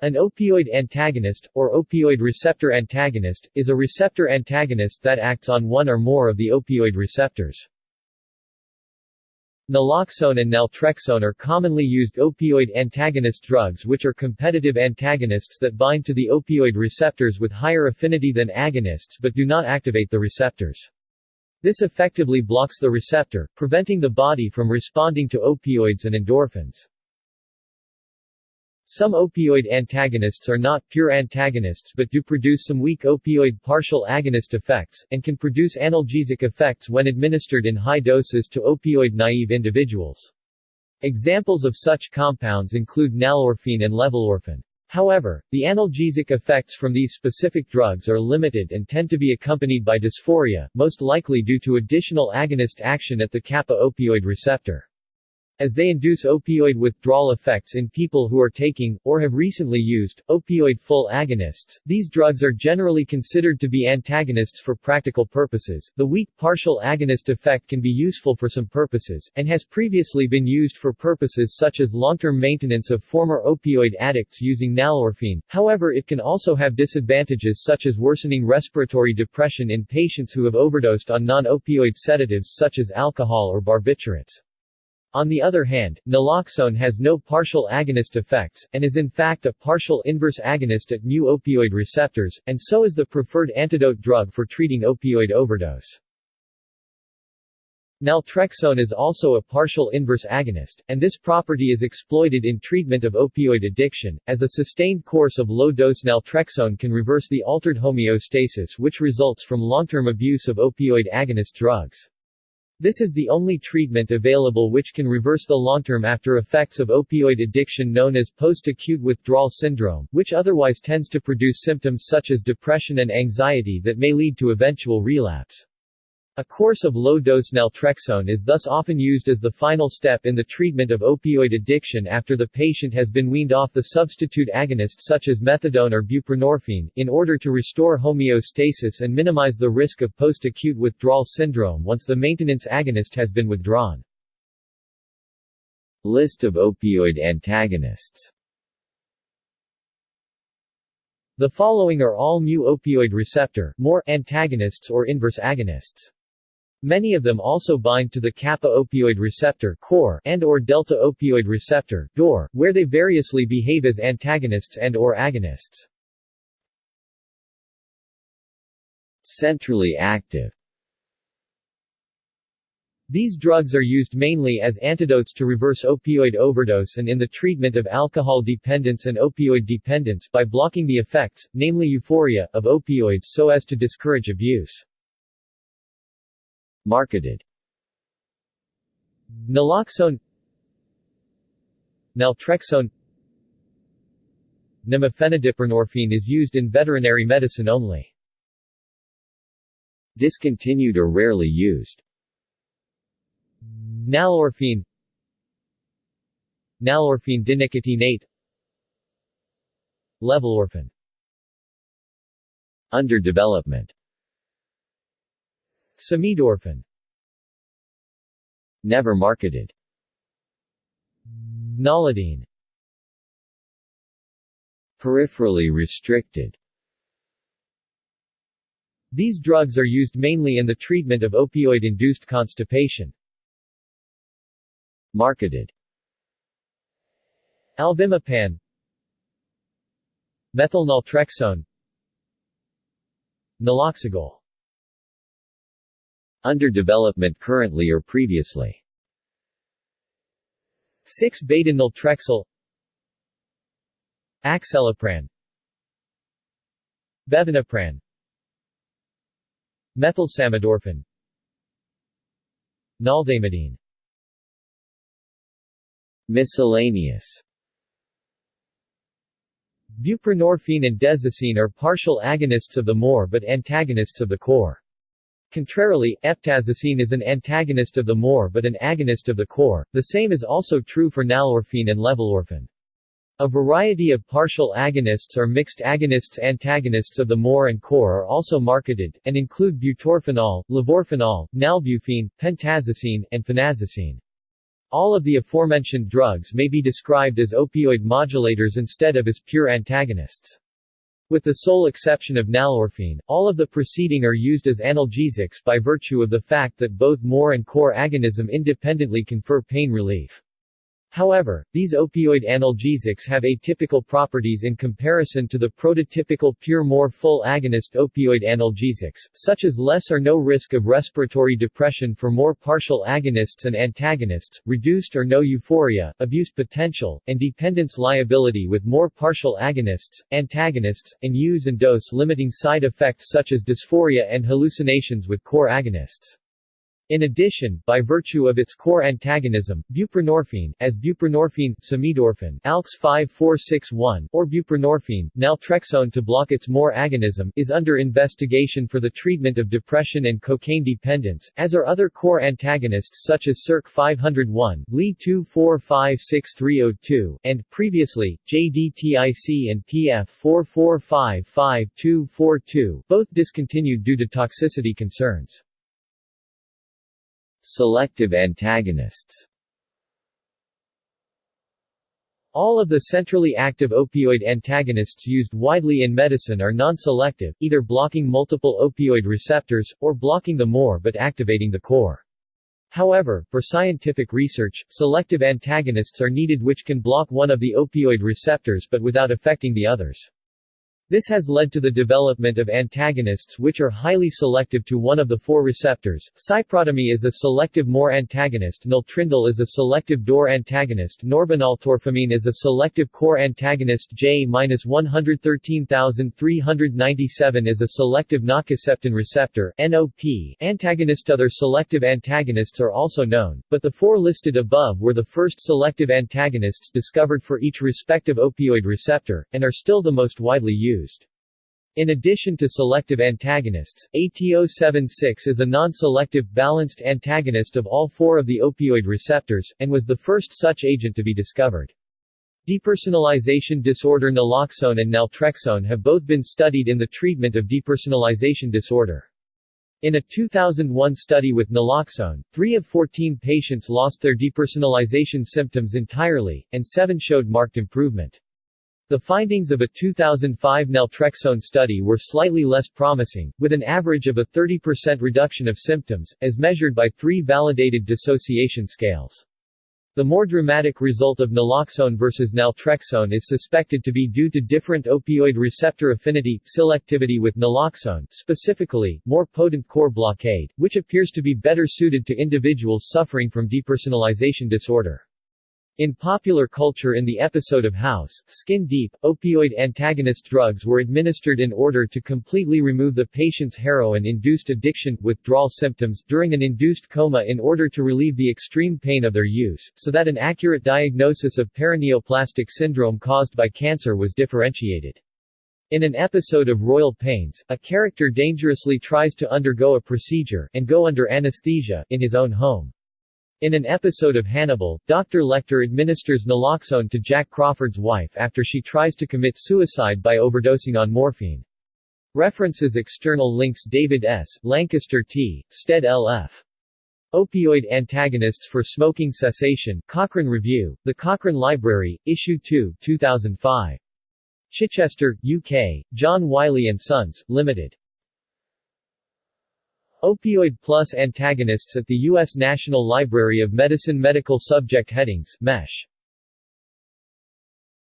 An opioid antagonist, or opioid receptor antagonist, is a receptor antagonist that acts on one or more of the opioid receptors. Naloxone and naltrexone are commonly used opioid antagonist drugs which are competitive antagonists that bind to the opioid receptors with higher affinity than agonists but do not activate the receptors. This effectively blocks the receptor, preventing the body from responding to opioids and endorphins. Some opioid antagonists are not pure antagonists but do produce some weak opioid partial agonist effects, and can produce analgesic effects when administered in high doses to opioid-naive individuals. Examples of such compounds include nalorphine and levolorphine. However, the analgesic effects from these specific drugs are limited and tend to be accompanied by dysphoria, most likely due to additional agonist action at the kappa opioid receptor. As they induce opioid withdrawal effects in people who are taking, or have recently used, opioid full agonists, these drugs are generally considered to be antagonists for practical purposes. The weak partial agonist effect can be useful for some purposes, and has previously been used for purposes such as long-term maintenance of former opioid addicts using nalorphine. However, it can also have disadvantages such as worsening respiratory depression in patients who have overdosed on non-opioid sedatives such as alcohol or barbiturates. On the other hand, naloxone has no partial agonist effects, and is in fact a partial inverse agonist at mu-opioid receptors, and so is the preferred antidote drug for treating opioid overdose. Naltrexone is also a partial inverse agonist, and this property is exploited in treatment of opioid addiction, as a sustained course of low-dose naltrexone can reverse the altered homeostasis which results from long-term abuse of opioid agonist drugs. This is the only treatment available which can reverse the long-term after effects of opioid addiction known as post-acute withdrawal syndrome, which otherwise tends to produce symptoms such as depression and anxiety that may lead to eventual relapse. A course of low-dose naltrexone is thus often used as the final step in the treatment of opioid addiction after the patient has been weaned off the substitute agonists such as methadone or buprenorphine, in order to restore homeostasis and minimize the risk of post-acute withdrawal syndrome once the maintenance agonist has been withdrawn. List of opioid antagonists. The following are all mu-opioid receptor antagonists or inverse agonists. Many of them also bind to the kappa opioid receptor and or delta opioid receptor where they variously behave as antagonists and or agonists. Centrally active. These drugs are used mainly as antidotes to reverse opioid overdose and in the treatment of alcohol dependence and opioid dependence by blocking the effects, namely euphoria, of opioids so as to discourage abuse. Marketed. Naloxone, naltrexone, nimefenodibuprenorphine is used in veterinary medicine only. Discontinued or rarely used. Nalorphine, nalorphine dinicotinate, levolorphine. Under development. Samidorphan. Never marketed. Nalodine. Peripherally restricted. These drugs are used mainly in the treatment of opioid-induced constipation. Marketed. Alvimipam, methylnaltrexone, naloxegol. Under development currently or previously. 6-beta-naltrexol, Axelopran, Bevinapran, methylsamidorphan, naldamidine. Miscellaneous. Buprenorphine and desicine are partial agonists of the MOR but antagonists of the KOR. Contrarily, eptazicine is an antagonist of the MOR but an agonist of the KOR. The same is also true for nalorphine and levolorphine. A variety of partial agonists or mixed agonists antagonists of the MOR and KOR are also marketed, and include butorphanol, levorphanol, nalbuphine, pentazocine, and phenazocine. All of the aforementioned drugs may be described as opioid modulators instead of as pure antagonists. With the sole exception of nalorphine, all of the preceding are used as analgesics by virtue of the fact that both more and core agonism independently confer pain relief. However, these opioid analgesics have atypical properties in comparison to the prototypical pure more full agonist opioid analgesics, such as less or no risk of respiratory depression for more partial agonists and antagonists, reduced or no euphoria, abuse potential, and dependence liability with more partial agonists, antagonists, and use and dose limiting side effects such as dysphoria and hallucinations with core agonists. In addition, by virtue of its core antagonism, buprenorphine, as buprenorphine, samidorphan, ALKS 5461, or buprenorphine, naltrexone to block its more agonism, is under investigation for the treatment of depression and cocaine dependence, as are other core antagonists such as Circ 501, Li 2456302, and, previously, JDTIC and PF 44555242, both discontinued due to toxicity concerns. Selective antagonists. All of the centrally active opioid antagonists used widely in medicine are non-selective, either blocking multiple opioid receptors, or blocking the more but activating the core. However, for scientific research, selective antagonists are needed which can block one of the opioid receptors but without affecting the others. This has led to the development of antagonists which are highly selective to one of the four receptors. Cyprotamine is a selective MOR antagonist, naltrindle is a selective DOR antagonist, norbanaltorphamine is a selective core antagonist, J-113397 is a selective nociceptin receptor (NOP) antagonist. Other selective antagonists are also known, but the four listed above were the first selective antagonists discovered for each respective opioid receptor, and are still the most widely used. In addition to selective antagonists, AT076 is a non-selective balanced antagonist of all four of the opioid receptors, and was the first such agent to be discovered. Depersonalization disorder. Naloxone and naltrexone have both been studied in the treatment of depersonalization disorder. In a 2001 study with naloxone, 3 of 14 patients lost their depersonalization symptoms entirely, and 7 showed marked improvement. The findings of a 2005 naltrexone study were slightly less promising, with an average of a 30% reduction of symptoms, as measured by 3 validated dissociation scales. The more dramatic result of naloxone versus naltrexone is suspected to be due to different opioid receptor affinity, selectivity with naloxone, specifically, more potent core blockade, which appears to be better suited to individuals suffering from depersonalization disorder. In popular culture, in the episode of House, Skin Deep, opioid antagonist drugs were administered in order to completely remove the patient's heroin-induced addiction, withdrawal symptoms, during an induced coma in order to relieve the extreme pain of their use, so that an accurate diagnosis of paraneoplastic syndrome caused by cancer was differentiated. In an episode of Royal Pains, a character dangerously tries to undergo a procedure, and go under anesthesia, in his own home. In an episode of Hannibal, Dr. Lecter administers naloxone to Jack Crawford's wife after she tries to commit suicide by overdosing on morphine. References. External links. David S., Lancaster T., Stead L.F. Opioid Antagonists for Smoking Cessation, Cochrane Review, The Cochrane Library, Issue 2, 2005. Chichester, UK, John Wiley & Sons, Limited. Opioid Plus Antagonists at the U.S. National Library of Medicine. Medical Subject Headings, MESH.